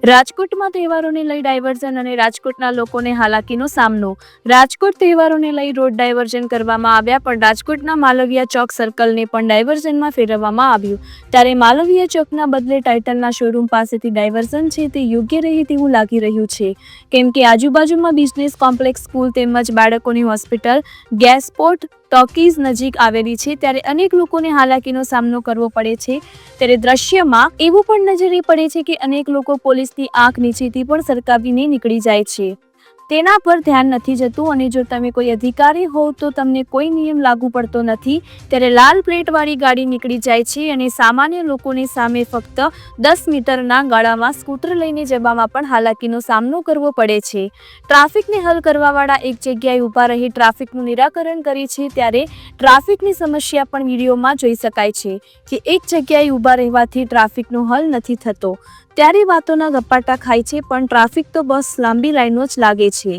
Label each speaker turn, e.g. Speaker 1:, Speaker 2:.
Speaker 1: રાજકોટમાં તહેવારોને લઈ ડાયવર્ઝન અને રાજકોટના લોકોને હાલાકીનો સામનો. રાજકોટ તહેવારોને લઈ રોડ ડાયવર્ઝન કરવામાં આવ્યા, પણ રાજકોટના માલવીયા ચોક સર્કલને પણ ડાયવર્ઝનમાં ફેરવવામાં આવ્યું. ત્યારે માલવીયા ચોકના બદલે ટાઇટલના શોરૂમ પાસેથી ડાયવર્ઝન છે તે યોગ્ય રહે તેવું લાગી રહ્યું છે, કેમ કે આજુબાજુમાં બિઝનેસ કોમ્પ્લેક્સ, સ્કૂલ તેમજ બાળકોની હોસ્પિટલ, ગેસ સ્પોટ, ટોકીઝ નજીક આવેલી છે. ત્યારે અનેક લોકોને હાલાકીનો સામનો કરવો પડે છે. ત્યારે દ્રશ્યમાં એવું પણ નજરે પડે છે કે અનેક લોકો પોલીસની આંખ નીચેથી પણ સરકાવીને નીકળી જાય છે. તેના પર ધ્યાન નથી જતું, અને જો તમે કોઈ અધિકારી હોવ તો તમને કોઈ નિયમ લાગુ પડતો નથી. ત્યારે લાલ પ્લેટવાળી ગાડી નીકળી જાય છે અને સામાન્ય લોકોની સામે ફક્ત 10 મીટરના ગાળામાં સ્કૂટર લઈને જવામાં પણ હાલાકીનો સામનો કરવો પડે છે. ટ્રાફિકને હલ કરવાવાળા એક જગ્યાએ ઊભા રહી ટ્રાફિકનું નિરાકરણ કરે છે. ત્યારે ટ્રાફિકની સમસ્યા પણ વિડીયોમાં જોઈ શકાય છે કે એક જગ્યાએ ઊભા રહેવાથી ટ્રાફિકનો હલ નથી થતો. ત્યારે વાતોના ગપાટા ખાય છે, પણ ટ્રાફિક તો બસ લાંબી લાઈનો જ લાગે છે.